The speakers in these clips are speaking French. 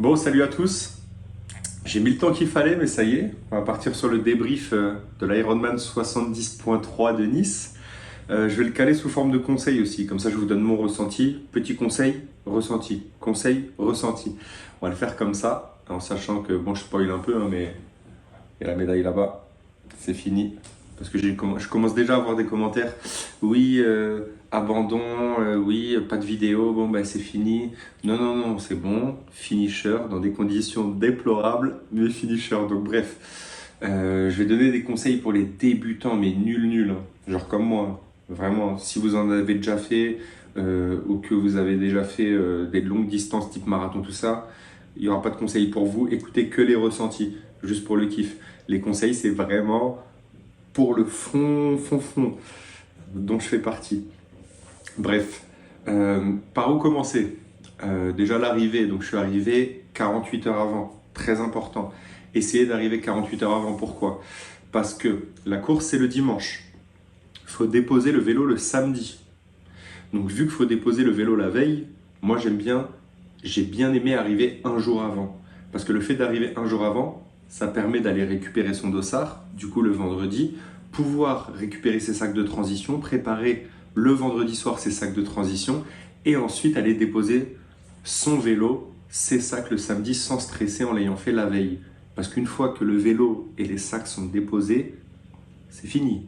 Bon, salut à tous. J'ai mis le temps qu'il fallait, mais ça y est, on va partir sur le débrief de l'Ironman 70.3 de Nice. Je vais le caler sous forme de conseil aussi, comme ça je vous donne mon ressenti. Petit conseil, ressenti. Conseil, ressenti. On va le faire comme ça, en sachant que, bon, je spoil un peu, hein, mais il y a la médaille là-bas, c'est fini. Parce que je commence déjà à avoir des commentaires. Oui, abandon, oui, pas de vidéo, bon, ben c'est fini. Non, non, non, c'est bon. Finisher, dans des conditions déplorables, mais finisher. Donc, bref, je vais donner des conseils pour les débutants, mais nul, hein. Genre comme moi. Vraiment, si vous en avez déjà fait, ou que vous avez déjà fait des longues distances type marathon, tout ça, il n'y aura pas de conseils pour vous. Écoutez que les ressentis, juste pour le kiff. Les conseils, c'est vraiment pour le fond dont je fais partie. Bref, par où commencer? Déjà l'arrivée, donc je suis arrivé 48 heures avant, très important. Essayez d'arriver 48 heures avant, pourquoi? Parce que la course c'est le dimanche, il faut déposer le vélo le samedi. Donc vu qu'il faut déposer le vélo la veille, moi j'ai bien aimé arriver un jour avant. Parce que le fait d'arriver un jour avant, ça permet d'aller récupérer son dossard, du coup le vendredi, pouvoir récupérer ses sacs de transition, préparer le vendredi soir ses sacs de transition et ensuite aller déposer son vélo, ses sacs le samedi sans stresser en l'ayant fait la veille. Parce qu'une fois que le vélo et les sacs sont déposés, c'est fini.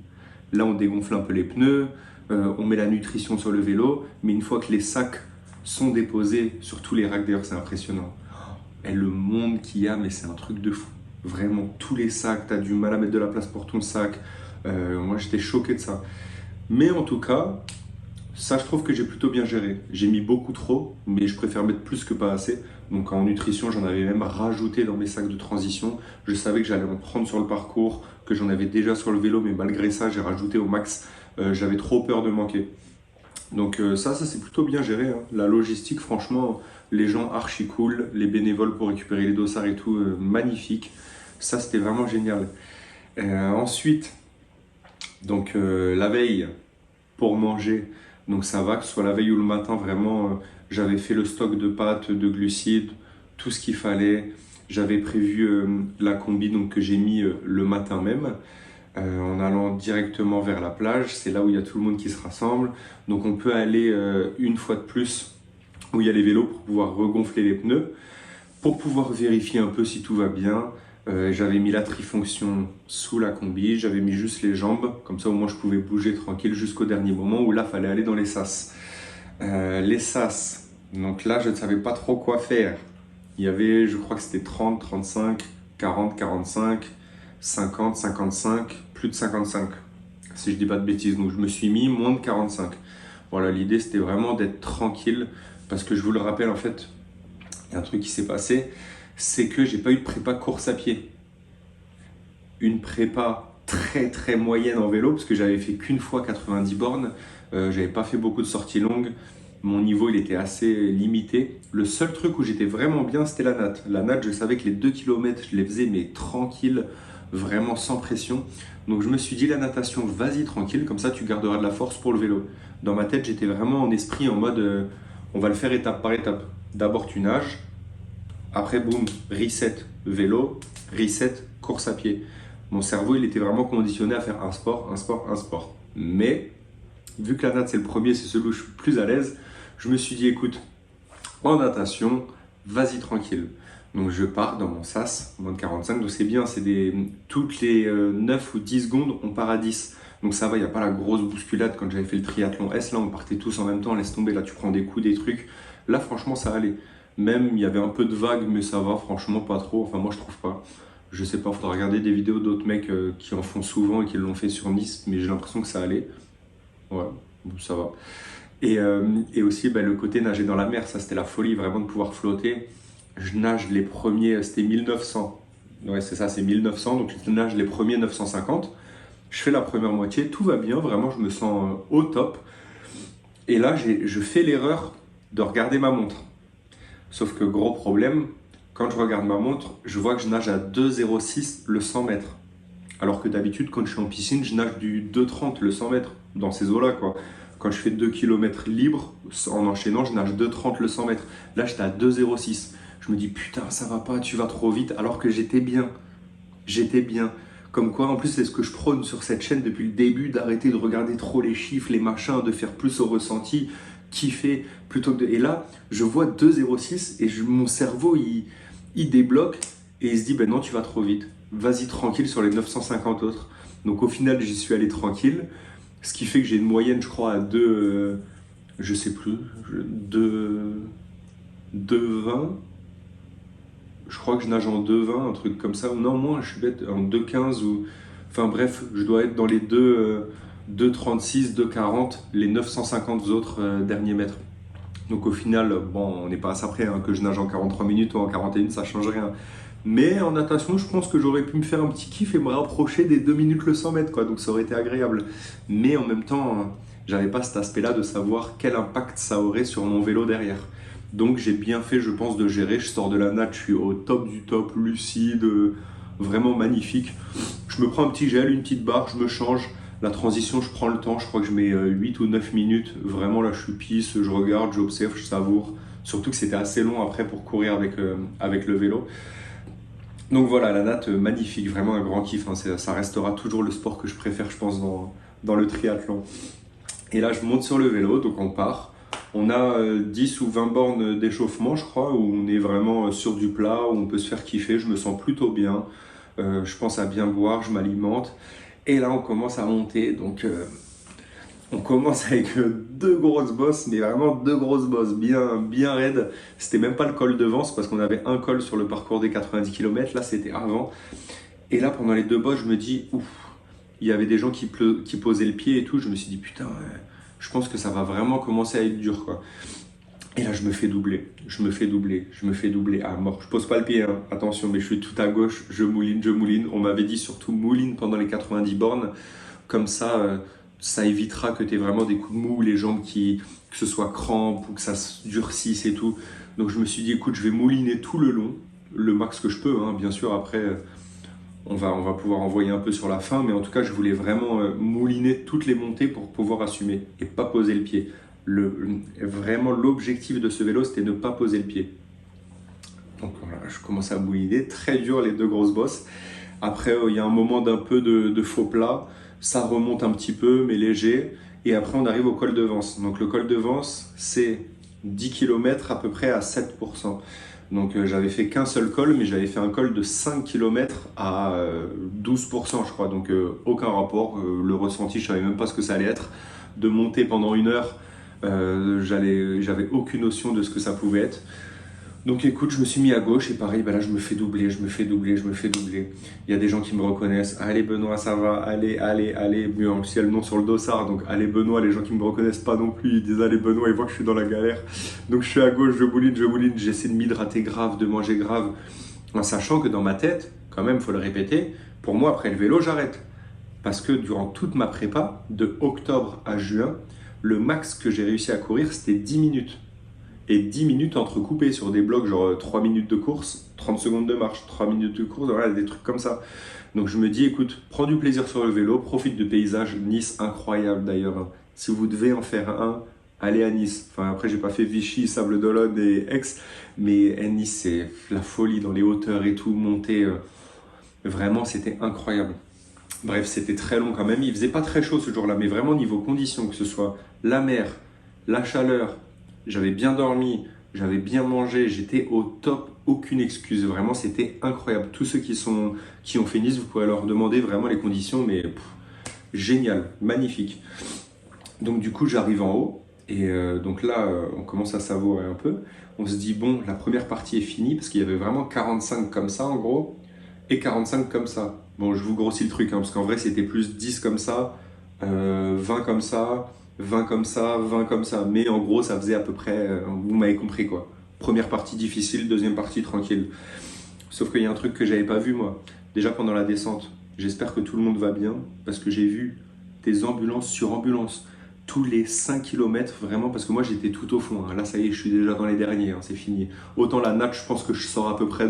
Là on dégonfle un peu les pneus, on met la nutrition sur le vélo, mais une fois que les sacs sont déposés sur tous les racks, d'ailleurs c'est impressionnant. Et le monde qu'il y a, mais c'est un truc de fou. Vraiment, tous les sacs, tu as du mal à mettre de la place pour ton sac. Moi, j'étais choqué de ça. Mais en tout cas, ça, je trouve que j'ai plutôt bien géré. J'ai mis beaucoup trop, mais je préfère mettre plus que pas assez. Donc en nutrition, j'en avais même rajouté dans mes sacs de transition. Je savais que j'allais en prendre sur le parcours, que j'en avais déjà sur le vélo, mais malgré ça, j'ai rajouté au max. J'avais trop peur de manquer. Donc ça c'est plutôt bien géré, hein. La logistique, franchement, les gens archi cool, les bénévoles pour récupérer les dossards et tout, magnifique. Ça, c'était vraiment génial. Ensuite, donc la veille pour manger, donc ça va, que ce soit la veille ou le matin, vraiment, j'avais fait le stock de pâtes, de glucides, tout ce qu'il fallait. J'avais prévu la combi donc, que j'ai mis le matin même. En allant directement vers la plage, c'est là où il y a tout le monde qui se rassemble. Donc on peut aller une fois de plus où il y a les vélos pour pouvoir regonfler les pneus, pour pouvoir vérifier un peu si tout va bien. J'avais mis la trifonction sous la combi, j'avais mis juste les jambes, comme ça au moins je pouvais bouger tranquille jusqu'au dernier moment où là il fallait aller dans les sas. Les sas, donc là je ne savais pas trop quoi faire. Il y avait, je crois que c'était 30, 35, 40, 45, 50, 55, plus de 55, si je dis pas de bêtises. Donc je me suis mis moins de 45. Voilà, l'idée c'était vraiment d'être tranquille, parce que je vous le rappelle, en fait, il y a un truc qui s'est passé, c'est que j'ai pas eu de prépa course à pied. Une prépa très moyenne en vélo, parce que j'avais fait qu'une fois 90 bornes, j'avais pas fait beaucoup de sorties longues, mon niveau il était assez limité. Le seul truc où j'étais vraiment bien, c'était la natte. La natte, je savais que les 2 km, je les faisais mais tranquille, vraiment sans pression. Donc je me suis dit, la natation, vas-y tranquille, comme ça tu garderas de la force pour le vélo. Dans ma tête, j'étais vraiment en esprit en mode, on va le faire étape par étape. D'abord tu nages, après boum, reset vélo, reset course à pied. Mon cerveau, il était vraiment conditionné à faire un sport, un sport, un sport. Mais vu que la natte c'est le premier, c'est celui où je suis plus à l'aise, je me suis dit, écoute, en natation, vas-y tranquille. Donc je pars dans mon sas, moins de 45, donc c'est bien, toutes les 9 ou 10 secondes, on part à 10. Donc ça va, il n'y a pas la grosse bousculade. Quand j'avais fait le triathlon S, là on partait tous en même temps, laisse tomber, là tu prends des coups, des trucs. Là franchement ça allait. Même il y avait un peu de vagues, mais ça va, franchement pas trop, enfin moi je trouve pas. Je sais pas, il faudra regarder des vidéos d'autres mecs qui en font souvent et qui l'ont fait sur Nice, mais j'ai l'impression que ça allait. Ouais, bon, ça va. Et aussi le côté nager dans la mer, ça c'était la folie, vraiment de pouvoir flotter. Je nage les premiers, c'était 1900. Ouais, c'est ça, c'est 1900, donc je nage les premiers 950. Je fais la première moitié, tout va bien, vraiment, je me sens au top. Et là, je fais l'erreur de regarder ma montre. Sauf que gros problème, quand je regarde ma montre, je vois que je nage à 2,06 le 100 mètres. Alors que d'habitude, quand je suis en piscine, je nage du 2,30 le 100 mètres, dans ces eaux-là, quoi. Quand je fais 2 km libres, en enchaînant, je nage 2,30 le 100 mètres. Là, j'étais à 2,06. Je me dis putain, ça va pas, tu vas trop vite, alors que j'étais bien. J'étais bien. Comme quoi, en plus, c'est ce que je prône sur cette chaîne depuis le début, d'arrêter de regarder trop les chiffres, les machins, de faire plus au ressenti, kiffer, plutôt que de... Et là, je vois 2,06 et mon cerveau, il débloque et il se dit, ben non, tu vas trop vite. Vas-y tranquille sur les 950 autres. Donc au final, j'y suis allé tranquille, ce qui fait que j'ai une moyenne, je crois, à 2, je sais plus, 2,20. Je crois que je nage en 2,20, un truc comme ça. Non, moins, je suis bête, en 2,15 ou... Enfin bref, je dois être dans les 2,36, 2,40, les 950 autres derniers mètres. Donc au final, bon, on n'est pas à ça près, hein, que je nage en 43 minutes ou en 41, ça change rien. Mais en natation, je pense que j'aurais pu me faire un petit kiff et me rapprocher des 2 minutes le 100 mètres, quoi. Donc ça aurait été agréable. Mais en même temps, j'avais pas cet aspect-là de savoir quel impact ça aurait sur mon vélo derrière. Donc j'ai bien fait, je pense, de gérer. Je sors de la natte, je suis au top du top, lucide, vraiment magnifique. Je me prends un petit gel, une petite barre, je me change. La transition, je prends le temps, je crois que je mets 8 ou 9 minutes. Vraiment, là, je suis pisse, je regarde, j'observe, je savoure. Surtout que c'était assez long après pour courir avec le vélo. Donc voilà, la natte, magnifique, vraiment un grand kiff, hein. Ça restera toujours le sport que je préfère, je pense, dans le triathlon. Et là, je monte sur le vélo, donc on part. On a 10 ou 20 bornes d'échauffement, je crois, où on est vraiment sur du plat, où on peut se faire kiffer. Je me sens plutôt bien. Je pense à bien boire, je m'alimente. Et là, on commence à monter. Donc, on commence avec deux grosses bosses, mais vraiment deux grosses bosses, bien, bien raides. C'était même pas le col de Vence, parce qu'on avait un col sur le parcours des 90 km. Là, c'était avant. Et là, pendant les deux bosses, je me dis, ouf, il y avait des gens qui posaient le pied et tout. Je me suis dit, putain, je pense que ça va vraiment commencer à être dur, quoi. Et là, je me fais doubler, je me fais doubler, je me fais doubler à mort. Je pose pas le pied, hein, attention, mais je suis tout à gauche, je mouline, je mouline. On m'avait dit surtout mouline pendant les 90 bornes, comme ça évitera que tu aies vraiment des coups de mou, les jambes que ce soit crampes ou que ça se durcisse et tout. Donc je me suis dit, écoute, je vais mouliner tout le long, le max que je peux, hein, bien sûr, après on va pouvoir envoyer un peu sur la fin, mais en tout cas, je voulais vraiment mouliner toutes les montées pour pouvoir assumer et pas poser le pied. Vraiment, l'objectif de ce vélo, c'était ne pas poser le pied. Donc voilà, je commence à mouliner, très dur les deux grosses bosses. Après, il y a un moment d'un peu de faux plat, ça remonte un petit peu, mais léger. Et après, on arrive au col de Vence. Donc le col de Vence, c'est 10 km à peu près à 7%. Donc j'avais fait qu'un seul col, mais j'avais fait un col de 5 km à 12%, je crois. Donc aucun rapport. Le ressenti, je savais même pas ce que ça allait être. De monter pendant 1 heure, j'avais aucune notion de ce que ça pouvait être. Donc écoute, je me suis mis à gauche et pareil, là je me fais doubler, je me fais doubler, je me fais doubler. Il y a des gens qui me reconnaissent. Allez Benoît, ça va, allez, allez, allez. Mieux en plus, il y a le nom sur le dossard, donc allez Benoît. Les gens qui me reconnaissent pas non plus, ils disent allez Benoît, ils voient que je suis dans la galère. Donc je suis à gauche, je mouline, j'essaie de m'hydrater grave, de manger grave. En sachant que dans ma tête, quand même, faut le répéter, pour moi après le vélo, j'arrête. Parce que durant toute ma prépa, de octobre à juin, le max que j'ai réussi à courir, c'était 10 minutes. Et 10 minutes entrecoupées sur des blocs, genre 3 minutes de course, 30 secondes de marche, 3 minutes de course, voilà, des trucs comme ça. Donc je me dis, écoute, prends du plaisir sur le vélo, profite du paysage. Nice, incroyable d'ailleurs, hein. Si vous devez en faire un, allez à Nice. Enfin, après, j'ai pas fait Vichy, Sable d'Olonne et Aix, mais Nice, c'est la folie dans les hauteurs et tout, monter. Vraiment, c'était incroyable. Bref, c'était très long quand même. Il faisait pas très chaud ce jour-là, mais vraiment niveau conditions, que ce soit la mer, la chaleur, j'avais bien dormi, j'avais bien mangé, j'étais au top, aucune excuse. Vraiment, c'était incroyable. Tous ceux qui ont fait Nice, vous pouvez leur demander vraiment les conditions, mais génial, magnifique. Donc du coup, j'arrive en haut et donc là, on commence à savourer un peu. On se dit, bon, la première partie est finie parce qu'il y avait vraiment 45 comme ça en gros et 45 comme ça. Bon, je vous grossis le truc, hein, parce qu'en vrai, c'était plus 10 comme ça, 20 comme ça, 20 comme ça, 20 comme ça. Mais en gros, ça faisait à peu près, vous m'avez compris quoi. Première partie difficile, deuxième partie tranquille. Sauf qu'il y a un truc que j'avais pas vu moi. Déjà pendant la descente, j'espère que tout le monde va bien, parce que j'ai vu des ambulances sur ambulances. Tous les 5 km, vraiment, parce que moi j'étais tout au fond, hein. Là, ça y est, je suis déjà dans les derniers, hein, c'est fini. Autant la natte, je pense que je sors à peu près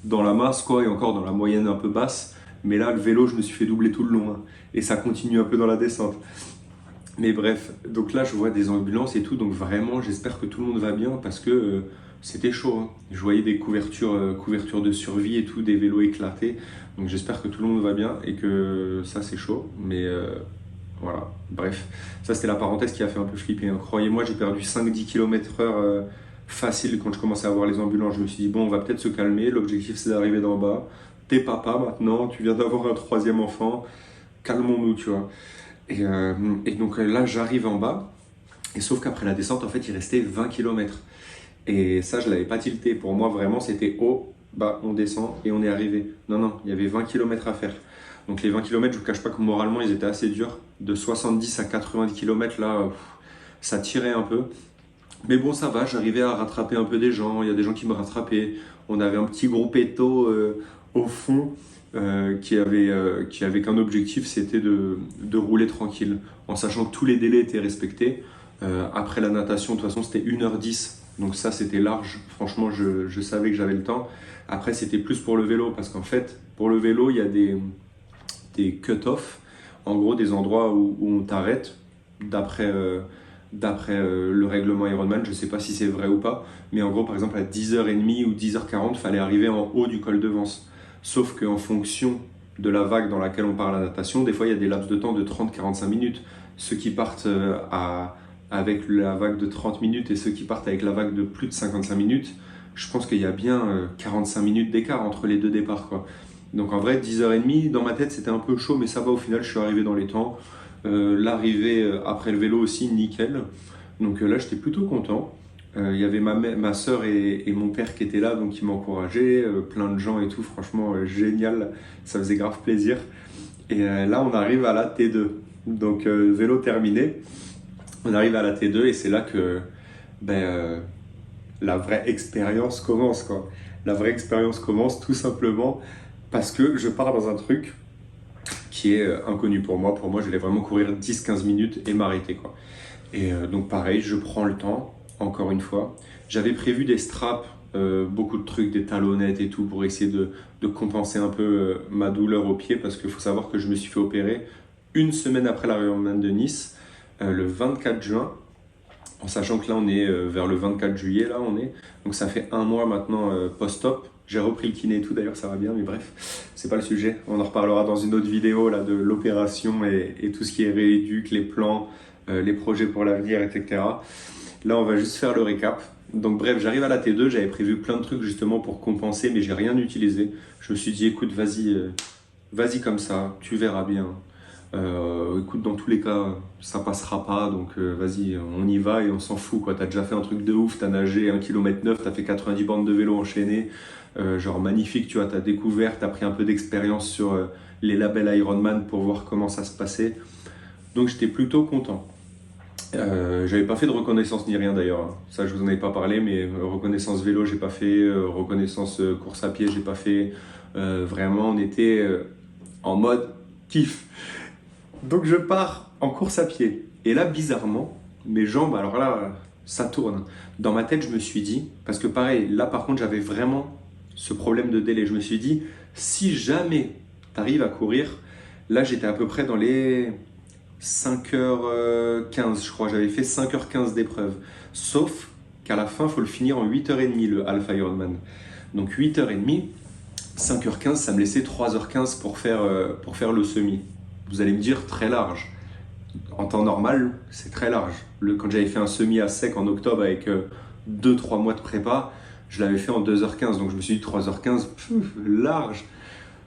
dans la masse, quoi, et encore dans la moyenne un peu basse. Mais là, le vélo, je me suis fait doubler tout le long, hein. Et ça continue un peu dans la descente. Mais bref, donc là, je vois des ambulances et tout. Donc vraiment, j'espère que tout le monde va bien parce que c'était chaud, hein. Je voyais des couvertures de survie et tout, des vélos éclatés. Donc j'espère que tout le monde va bien et que ça c'est chaud. Mais voilà, bref. Ça c'était la parenthèse qui a fait un peu flipper, hein. Croyez-moi, j'ai perdu 5-10 km/h facile quand je commençais à voir les ambulances. Je me suis dit, bon, on va peut-être se calmer. L'objectif c'est d'arriver d'en bas. T'es papa maintenant, tu viens d'avoir un troisième enfant. Calmons-nous, tu vois. Et donc là, j'arrive en bas. Et sauf qu'après la descente, en fait, il restait 20 km. Et ça, je ne l'avais pas tilté. Pour moi, vraiment, c'était haut, bas, on descend et on est arrivé. Non, non, il y avait 20 km à faire. Donc les 20 km, je ne vous cache pas que moralement, ils étaient assez durs. De 70 à 90 km, là, ça tirait un peu. Mais bon, ça va, j'arrivais à rattraper un peu des gens. Il y a des gens qui me rattrapaient. On avait un petit groupe éto au fond qui avait qu'un objectif, c'était de rouler tranquille, en sachant que tous les délais étaient respectés. Après la natation, de toute façon, c'était 1h10. Donc ça, c'était large. Franchement, je savais que j'avais le temps. Après, c'était plus pour le vélo, parce qu'en fait, pour le vélo, il y a des cut-off, en gros des endroits où on t'arrête d'après le règlement Ironman. Je ne sais pas si c'est vrai ou pas, mais en gros, par exemple, à 10h30 ou 10h40, il fallait arriver en haut du col de Vence. Sauf qu'en fonction de la vague dans laquelle on part à la natation, des fois, il y a des laps de temps de 30-45 minutes. Ceux qui partent avec la vague de 30 minutes et ceux qui partent avec la vague de plus de 55 minutes, je pense qu'il y a bien 45 minutes d'écart entre les deux départs, quoi. Donc en vrai, 10h30, dans ma tête, c'était un peu chaud, mais ça va, au final, je suis arrivé dans les temps. L'arrivée après le vélo aussi, nickel. Donc là, j'étais plutôt content. Il y avait ma soeur et mon père qui étaient là, donc qui m'encourageaient, plein de gens et tout, franchement génial, ça faisait grave plaisir. Et là, on arrive à la T2. Donc vélo terminé, on arrive à la T2 et c'est là que la vraie expérience commence, quoi. La vraie expérience commence tout simplement parce que je pars dans un truc qui est inconnu pour moi. Pour moi, je vais vraiment courir 10-15 minutes et m'arrêter, quoi. Et donc pareil, je prends le temps, encore une fois. J'avais prévu des straps, beaucoup de trucs, des talonnettes et tout, pour essayer de compenser un peu ma douleur au pied, parce qu'il faut savoir que je me suis fait opérer une semaine après l'Ironman de Nice, le 24 juin, en sachant que là on est vers le 24 juillet, là on est. Donc ça fait un mois maintenant post-op. J'ai repris le kiné et tout, d'ailleurs ça va bien, mais bref, c'est pas le sujet. On en reparlera dans une autre vidéo là, de l'opération et tout ce qui est rééduque, les plans, les projets pour l'avenir, etc. Là, on va juste faire le récap. Donc bref, j'arrive à la T2, j'avais prévu plein de trucs justement pour compenser, mais j'ai rien utilisé. Je me suis dit, écoute, vas-y comme ça, tu verras bien. Écoute, dans tous les cas, ça passera pas, donc vas-y, on y va et on s'en fout, quoi. T'as déjà fait un truc de ouf, t'as nagé 1,9 km, t'as fait 90 bandes de vélo enchaînées, genre magnifique, tu vois, t'as découvert, t'as pris un peu d'expérience sur les labels Ironman pour voir comment ça se passait. Donc j'étais plutôt content. J'avais pas fait de reconnaissance ni rien d'ailleurs, hein. Ça je vous en avais pas parlé, mais reconnaissance vélo j'ai pas fait, reconnaissance course à pied j'ai pas fait. Vraiment on était en mode kiff. Donc je pars en course à pied. Et là bizarrement, mes jambes, alors là ça tourne. Dans ma tête je me suis dit, parce que pareil, là par contre j'avais vraiment ce problème de délai. Je me suis dit, si jamais tu arrives à courir, là j'étais à peu près dans les 5h15, je crois. J'avais fait 5h15 d'épreuve. Sauf qu'à la fin, il faut le finir en 8h30, le Alpha Ironman. Donc 8h30, 5h15, ça me laissait 3h15 pour faire le semi. Vous allez me dire, très large. En temps normal, c'est très large. Quand j'avais fait un semi à sec en octobre avec 2-3 mois de prépa, je l'avais fait en 2h15. Donc je me suis dit, 3h15, large.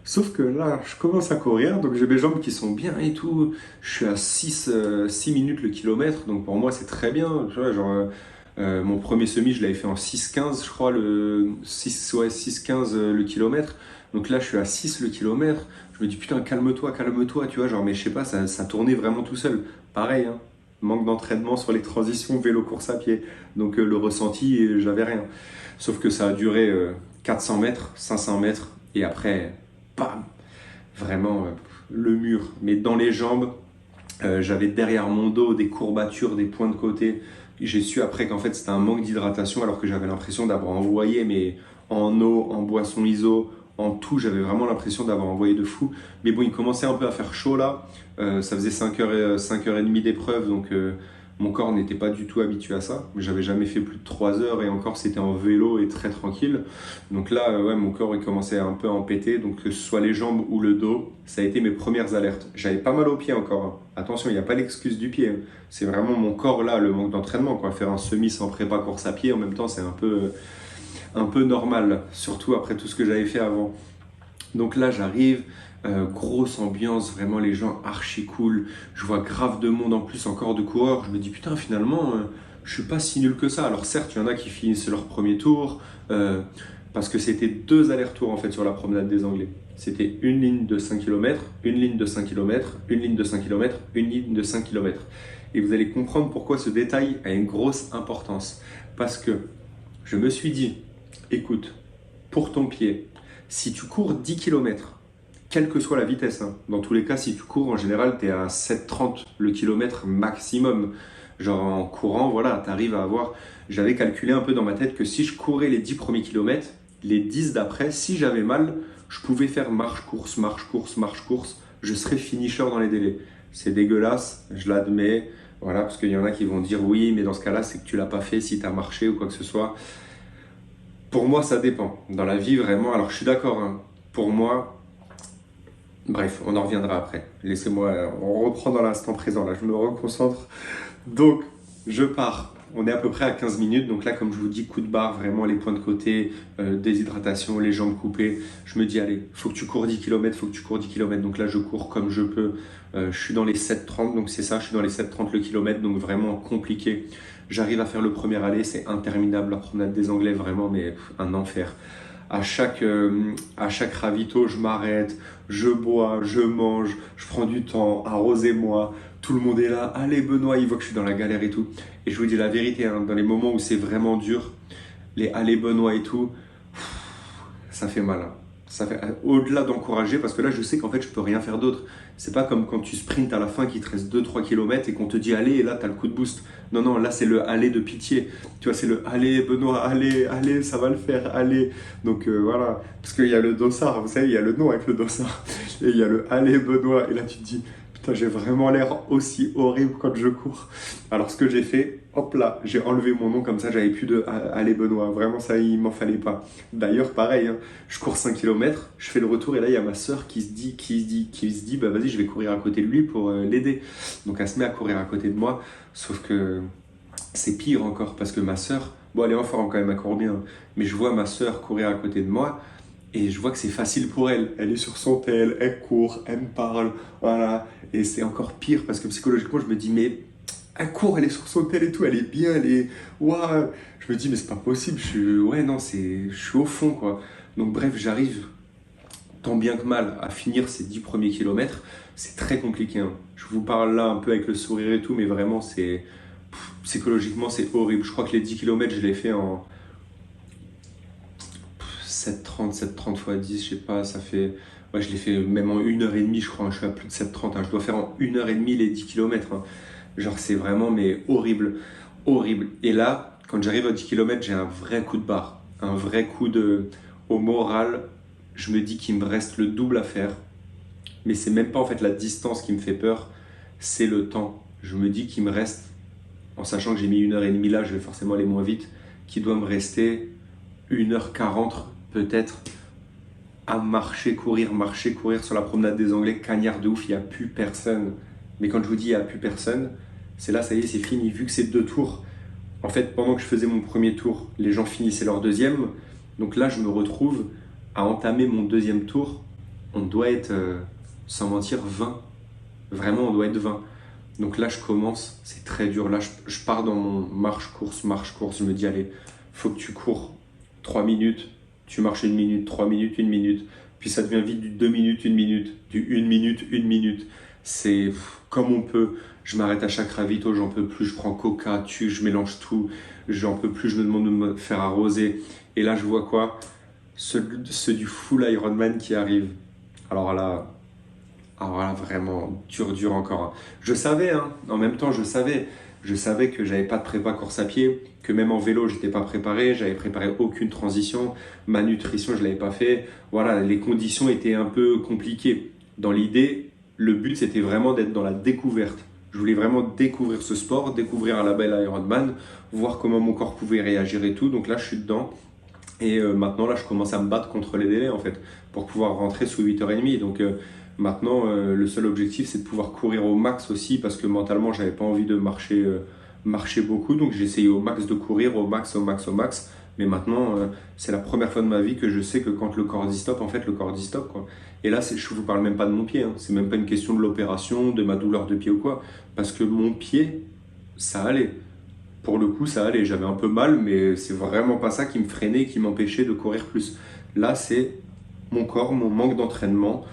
Sauf que là, je commence à courir, donc j'ai mes jambes qui sont bien et tout. Je suis à 6 minutes le kilomètre, donc pour moi c'est très bien. Tu vois, genre, mon premier semi, je l'avais fait en 6,15, je crois, 6,15 le kilomètre. Donc là, je suis à 6 le kilomètre. Je me dis putain, calme-toi, tu vois, genre, mais je sais pas, ça tournait vraiment tout seul. Pareil, hein, manque d'entraînement sur les transitions vélo-course à pied. Donc le ressenti, j'avais rien. Sauf que ça a duré 400 mètres, 500 mètres, et après, bam, vraiment le mur. Mais dans les jambes, j'avais derrière mon dos des courbatures, des points de côté. J'ai su après qu'en fait c'était un manque d'hydratation alors que j'avais l'impression d'avoir envoyé, mais en eau, en boisson iso, en tout, j'avais vraiment l'impression d'avoir envoyé de fou. Mais bon, il commençait un peu à faire chaud là. Ça faisait 5h30 d'épreuve, donc Mon corps n'était pas du tout habitué à ça. J'avais jamais fait plus de 3 heures et encore c'était en vélo et très tranquille. Donc là, ouais, mon corps il commençait un peu à en péter. Donc que ce soit les jambes ou le dos, ça a été mes premières alertes. J'avais pas mal aux pieds encore, hein. Attention, il n'y a pas l'excuse du pied, hein. C'est vraiment mon corps là, le manque d'entraînement, quoi. Faire un semi sans prépa course à pied en même temps, c'est un peu normal, surtout après tout ce que j'avais fait avant. Donc là, j'arrive, grosse ambiance, vraiment les gens archi cool. Je vois grave de monde en plus, encore de coureurs. Je me dis, putain, finalement, je suis pas si nul que ça. Alors certes, il y en a qui finissent leur premier tour, parce que c'était 2 allers-retours en fait sur la promenade des Anglais. C'était une ligne de 5 km, une ligne de 5 km, une ligne de 5 km, une ligne de 5 km. Et vous allez comprendre pourquoi ce détail a une grosse importance. Parce que je me suis dit, écoute, pour ton pied, si tu cours 10 km, quelle que soit la vitesse, hein, dans tous les cas, si tu cours, en général, tu es à 7,30 le kilomètre maximum. Genre en courant, voilà, tu arrives à avoir... J'avais calculé un peu dans ma tête que si je courais les 10 premiers kilomètres, les 10 d'après, si j'avais mal, je pouvais faire marche-course, marche-course, marche-course. Je serais finisher dans les délais. C'est dégueulasse, je l'admets. Voilà, parce qu'il y en a qui vont dire oui, mais dans ce cas-là, c'est que tu l'as pas fait si tu as marché ou quoi que ce soit. Pour moi, ça dépend. Dans la vie, vraiment, alors je suis d'accord, hein. Pour moi, bref, on en reviendra après. Laissez-moi, on reprend dans l'instant présent, là, je me reconcentre. Donc, je pars. On est à peu près à 15 minutes. Donc là, comme je vous dis, coup de barre, vraiment les points de côté, déshydratation, les jambes coupées. Je me dis, allez, faut que tu cours 10 km, faut que tu cours 10 km. Donc là, je cours comme je peux. Je suis dans les 7,30, donc c'est ça, je suis dans les 7,30 le kilomètre, donc vraiment compliqué. J'arrive à faire le premier aller, c'est interminable, la promenade des Anglais, vraiment, mais un enfer. À chaque ravito, je m'arrête, je bois, je mange, je prends du temps, arrosez-moi. Tout le monde est là, allez Benoît, il voit que je suis dans la galère et tout. Et je vous dis la vérité, hein, dans les moments où c'est vraiment dur, les allez Benoît et tout, ça fait mal, hein. Ça fait au-delà d'encourager, parce que là je sais qu'en fait je peux rien faire d'autre. C'est pas comme quand tu sprintes à la fin qu'il te reste 2-3 km et qu'on te dit allez et là tu as le coup de boost. Non, non, là c'est le allez de pitié. Tu vois, c'est le allez Benoît, allez, allez, ça va le faire, allez. Donc voilà, parce qu'il y a le dossard, vous savez, il y a le nom avec le dossard. Et il y a le allez Benoît, et là tu te dis putain, j'ai vraiment l'air aussi horrible quand je cours. Alors ce que j'ai fait, hop là, j'ai enlevé mon nom comme ça, j'avais plus de allez Benoît. Vraiment ça, il m'en fallait pas. D'ailleurs, pareil, hein, je cours 5 km, je fais le retour et là il y a ma soeur qui se dit, bah vas-y, je vais courir à côté de lui pour l'aider. Donc elle se met à courir à côté de moi, sauf que c'est pire encore parce que ma soeur, bon elle est en forme quand même, elle court bien, mais je vois ma soeur courir à côté de moi. Et je vois que c'est facile pour elle. Elle est sur son tel, elle court, elle me parle, voilà. Et c'est encore pire parce que psychologiquement, je me dis, mais elle court, elle est sur son tel et tout, elle est bien, elle est... Waouh. Je me dis, mais c'est pas possible, ouais, non, je suis au fond, quoi. Donc bref, j'arrive tant bien que mal à finir ces 10 premiers kilomètres. C'est très compliqué, hein. Je vous parle là un peu avec le sourire et tout, mais vraiment, psychologiquement, c'est horrible. Je crois que les 10 kilomètres, je l'ai fait en 7,30 fois 10, je sais pas, ça fait... Ouais, je l'ai fait même en 1h30, je crois, hein, je suis à plus de 7,30, hein. Je dois faire en 1h30 les 10 km, hein. Genre, c'est vraiment, mais horrible, horrible. Et là, quand j'arrive à 10 km, j'ai un vrai coup de barre, un vrai coup au moral. Je me dis qu'il me reste le double à faire, mais c'est même pas en fait la distance qui me fait peur, c'est le temps. Je me dis qu'il me reste, en sachant que j'ai mis 1h30 là, je vais forcément aller moins vite, qu'il doit me rester 1h40 peut-être à marcher, courir sur la promenade des Anglais, cagnard de ouf, il n'y a plus personne. Mais quand je vous dis il n'y a plus personne, c'est là, ça y est, c'est fini. Vu que c'est 2 tours, en fait, pendant que je faisais mon premier tour, les gens finissaient leur deuxième. Donc là, je me retrouve à entamer mon deuxième tour. On doit être, sans mentir, 20. Vraiment, on doit être 20. Donc là, je commence, c'est très dur. Là, je pars dans mon marche-course. Je me dis, allez, faut que tu cours 3 minutes. Tu marches 1 minute, 3 minutes, 1 minute. Puis ça devient vite du 2 minutes, 1 minute, du 1 minute, 1 minute. C'est comme on peut. Je m'arrête à chaque ravito, j'en peux plus. Je prends coca, je mélange tout. J'en peux plus, je me demande de me faire arroser. Et là, je vois quoi? Ceux du full Ironman qui arrivent. Alors là, vraiment, dur encore, hein. Je savais, hein, en même temps, je savais que j'avais pas de prépa course à pied, que même en vélo, j'étais pas préparé, j'avais préparé aucune transition, ma nutrition, je l'avais pas fait. Voilà, les conditions étaient un peu compliquées. Dans l'idée, le but, c'était vraiment d'être dans la découverte. Je voulais vraiment découvrir ce sport, découvrir un label Ironman, voir comment mon corps pouvait réagir et tout. Donc là, je suis dedans. Et maintenant, là, je commence à me battre contre les délais, en fait, pour pouvoir rentrer sous 8h30. Donc maintenant, le seul objectif, c'est de pouvoir courir au max aussi, parce que mentalement, j'avais pas envie de marcher beaucoup. Donc j'ai essayé au max de courir, au max, au max, au max. Mais maintenant, c'est la première fois de ma vie que je sais que quand le corps dit stop, en fait, le corps dit stop, quoi. Et là, je vous parle même pas de mon pied, hein. C'est même pas une question de l'opération, de ma douleur de pied ou quoi. Parce que mon pied, ça allait. Pour le coup, ça allait. J'avais un peu mal, mais c'est vraiment pas ça qui me freinait, qui m'empêchait de courir plus. Là, c'est mon corps, mon manque d'entraînement,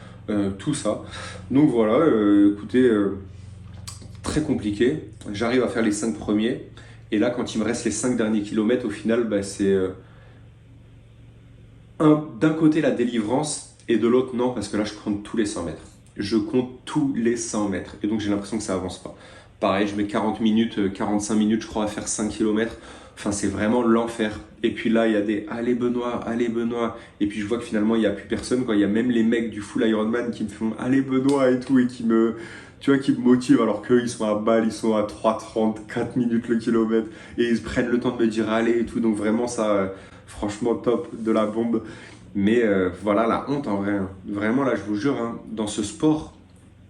tout ça. Donc voilà, écoutez, très compliqué. J'arrive à faire les 5 premiers. Et là, quand il me reste les 5 derniers kilomètres, au final, bah, c'est d'un côté la délivrance et de l'autre non, parce que là, je compte tous les 100 mètres. Je compte tous les 100 mètres. Et donc, j'ai l'impression que ça avance pas. Pareil, je mets 40 minutes, 45 minutes, je crois, à faire 5 kilomètres. Enfin, c'est vraiment l'enfer. Et puis là, il y a des allez Benoît, allez Benoît. Et puis je vois que finalement, il n'y a plus personne, quoi. Il y a même les mecs du full Ironman qui me font allez Benoît et tout, et tu vois, qui me motivent, alors qu'eux, ils sont à balle, ils sont à 3,30, 4 minutes le kilomètre. Et ils prennent le temps de me dire allez et tout. Donc vraiment, ça, franchement, top, de la bombe. Mais voilà, la honte en vrai, hein. Vraiment, là, je vous jure, hein, dans ce sport,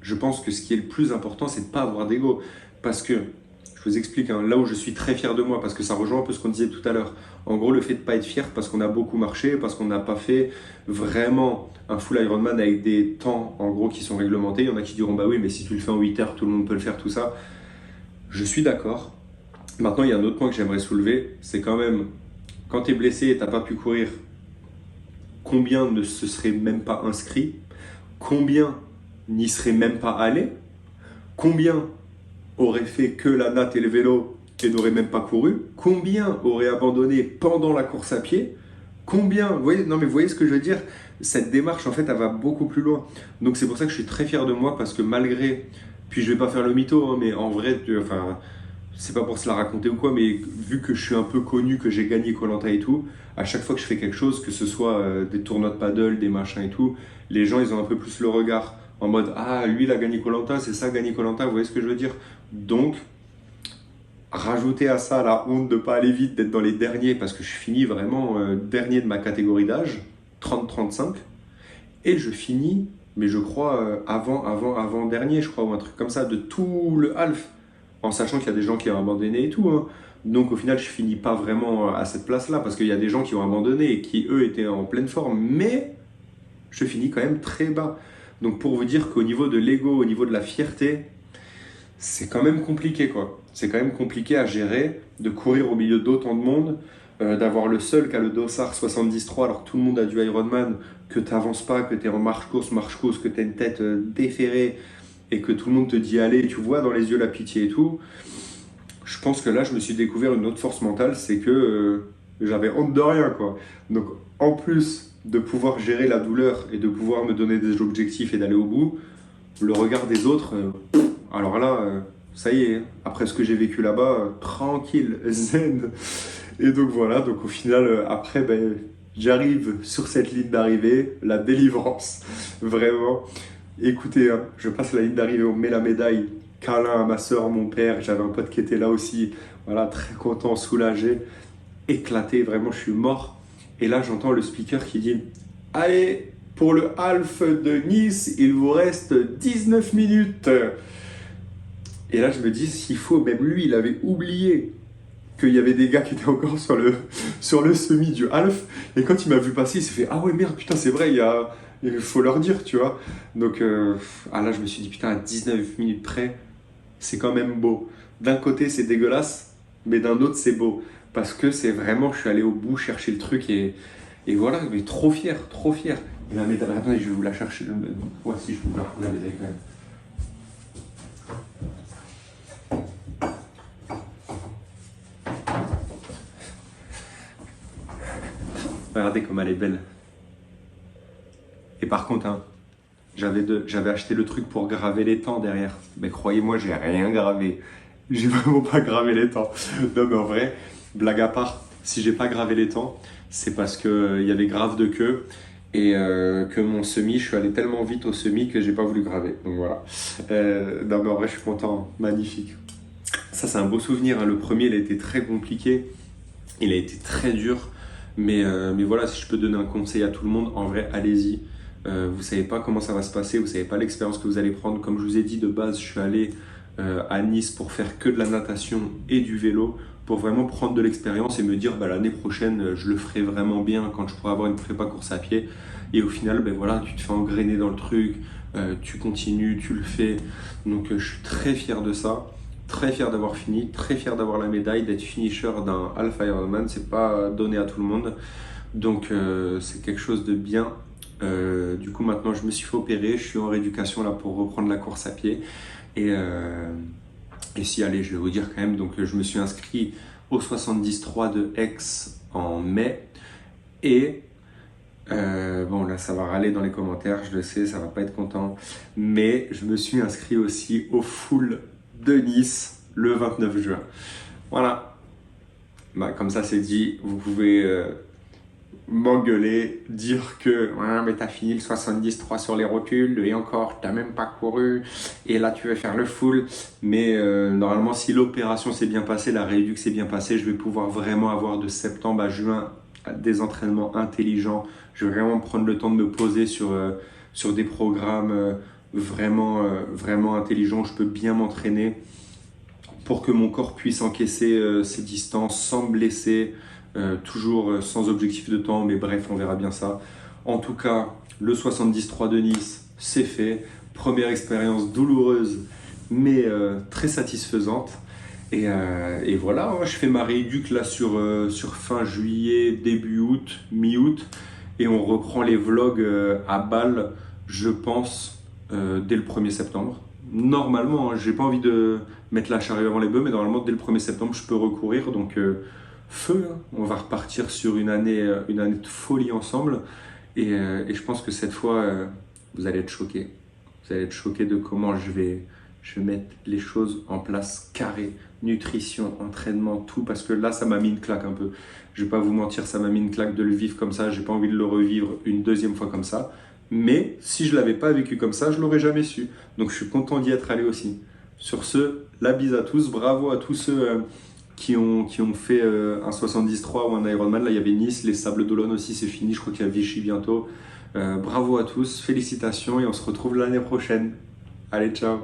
je pense que ce qui est le plus important, c'est de ne pas avoir d'ego. Parce que, je vous explique, hein, là où je suis très fier de moi, parce que ça rejoint un peu ce qu'on disait tout à l'heure. En gros, le fait de ne pas être fier parce qu'on a beaucoup marché, parce qu'on n'a pas fait vraiment un full Ironman avec des temps, en gros, qui sont réglementés. Il y en a qui diront, bah oui, mais si tu le fais en 8 heures, tout le monde peut le faire, tout ça. Je suis d'accord. Maintenant, il y a un autre point que j'aimerais soulever, c'est quand même, quand tu es blessé et tu n'as pas pu courir, combien ne se seraient même pas inscrits? Combien n'y seraient même pas allés? Combien auraient fait que la natte et le vélo et n'auraient même pas couru? Combien auraient abandonné pendant la course à pied? Combien? Vous voyez, non mais vous voyez ce que je veux dire? Cette démarche, en fait, elle va beaucoup plus loin. Donc c'est pour ça que je suis très fier de moi, parce que malgré... Puis je vais pas faire le mytho, hein, mais en vrai, enfin, c'est pas pour se la raconter ou quoi, mais vu que je suis un peu connu, que j'ai gagné koh et tout, à chaque fois que je fais quelque chose, que ce soit des tournois de paddle, des machins et tout, les gens, ils ont un peu plus le regard en mode ah, lui, il a gagné koh, c'est ça, gagné koh, vous voyez ce que je veux dire? Donc, rajouter à ça la honte de ne pas aller vite, d'être dans les derniers, parce que je finis vraiment dernier de ma catégorie d'âge, 30-35, et je finis, mais je crois avant dernier, je crois, ou un truc comme ça, de tout le half, en sachant qu'il y a des gens qui ont abandonné et tout, hein. Donc au final, je finis pas vraiment à cette place-là, parce qu'il y a des gens qui ont abandonné et qui, eux, étaient en pleine forme, mais je finis quand même très bas. Donc pour vous dire qu'au niveau de l'ego, au niveau de la fierté, c'est quand même compliqué, quoi. C'est quand même compliqué à gérer, de courir au milieu d'autant de monde, d'avoir le seul qui a le dossard 73 alors que tout le monde a du Ironman, que tu n'avances pas, que tu es en marche-course, que tu as une tête déférée et que tout le monde te dit allez, tu vois dans les yeux la pitié et tout. Je pense que là, je me suis découvert une autre force mentale, c'est que j'avais honte de rien, quoi. Donc en plus de pouvoir gérer la douleur et de pouvoir me donner des objectifs et d'aller au bout, le regard des autres, alors là, ça y est, après ce que j'ai vécu là-bas, tranquille, zen. Et donc voilà, donc au final, après, ben, j'arrive sur cette ligne d'arrivée, la délivrance, vraiment. Écoutez, hein, je passe la ligne d'arrivée, on met la médaille, câlin à ma soeur, mon père, j'avais un pote qui était là aussi, voilà, très content, soulagé, éclaté, vraiment, je suis mort. Et là, j'entends le speaker qui dit « Allez, pour le half de Nice, il vous reste 19 minutes !» Et là, je me dis, s'il faut, même lui, il avait oublié qu'il y avait des gars qui étaient encore sur le semi du half. Et quand il m'a vu passer, il s'est fait « Ah ouais, merde, putain, c'est vrai, il faut leur dire, tu vois. » Donc là, je me suis dit, putain, à 19 minutes près, c'est quand même beau. D'un côté, c'est dégueulasse, mais d'un autre, c'est beau. Parce que c'est vraiment, je suis allé au bout, chercher le truc et voilà, mais trop fier, trop fier. Et la médaille, attendez, je vais vous la chercher. Ouais, si, je peux vous la prendre, la médaille quand même. Regardez comme elle est belle. Et par contre, hein, j'avais acheté le truc pour graver les temps derrière. Mais croyez-moi, j'ai rien gravé. J'ai vraiment pas gravé les temps. Non mais en vrai, blague à part, si j'ai pas gravé les temps, c'est parce qu'il y avait grave de queue. et que mon semi, je suis allé tellement vite au semi que j'ai pas voulu graver. Donc voilà. Non mais en vrai, je suis content, magnifique. Ça, c'est un beau souvenir, hein. Le premier, il a été très compliqué, il a été très dur, mais voilà, si je peux donner un conseil à tout le monde, en vrai, allez-y. Vous savez pas comment ça va se passer, vous savez pas l'expérience que vous allez prendre. Comme je vous ai dit de base, je suis allé à Nice pour faire que de la natation et du vélo, pour vraiment prendre de l'expérience et me dire bah, l'année prochaine, je le ferai vraiment bien quand je pourrai avoir une prépa course à pied. Et au final, ben voilà, tu te fais engrainer dans le truc, tu continues, tu le fais. Donc je suis très fier de ça. Très fier d'avoir fini, très fier d'avoir la médaille, d'être finisher d'un Alpha Ironman, c'est pas donné à tout le monde, donc c'est quelque chose de bien. Du coup maintenant je me suis fait opérer, je suis en rééducation là pour reprendre la course à pied et si allez je vais vous dire quand même, donc je me suis inscrit au 73 de Aix en mai et bon là ça va râler dans les commentaires, je le sais, ça va pas être content, mais je me suis inscrit aussi au full de Nice le 29 juin. Voilà, bah, comme ça c'est dit, vous pouvez m'engueuler, dire que ouais, mais t'as fini le 73 sur les rotules et encore t'as même pas couru et là tu veux faire le full, mais normalement si l'opération s'est bien passée, la rééduc s'est bien passée, je vais pouvoir vraiment avoir de septembre à juin des entraînements intelligents, je vais vraiment prendre le temps de me poser sur des programmes vraiment intelligents, je peux bien m'entraîner pour que mon corps puisse encaisser ces distances sans me blesser, toujours sans objectif de temps, mais bref, on verra bien ça. En tout cas, le 73 de Nice, c'est fait. Première expérience douloureuse, mais très satisfaisante. Et voilà, hein, je fais ma rééduc là sur fin juillet, début août, mi-août, et on reprend les vlogs à Bâle, je pense, dès le 1er septembre. Normalement, hein, j'ai pas envie de mettre la charrue avant les bœufs, mais normalement, dès le 1er septembre, je peux recourir. Donc, feu, hein. On va repartir sur une année de folie ensemble. Et je pense que cette fois, vous allez être choqués. Vous allez être choqués de comment je vais mettre les choses en place carré. Nutrition, entraînement, tout. Parce que là, ça m'a mis une claque un peu. Je vais pas vous mentir, ça m'a mis une claque de le vivre comme ça. J'ai pas envie de le revivre une deuxième fois comme ça. Mais si je l'avais pas vécu comme ça, je l'aurais jamais su. Donc je suis content d'y être allé aussi. Sur ce, la bise à tous. Bravo à tous ceux qui ont fait un 73 ou un Ironman. Là, il y avait Nice, les Sables d'Olonne aussi, c'est fini. Je crois qu'il y a Vichy bientôt. Bravo à tous, félicitations et on se retrouve l'année prochaine. Allez, ciao!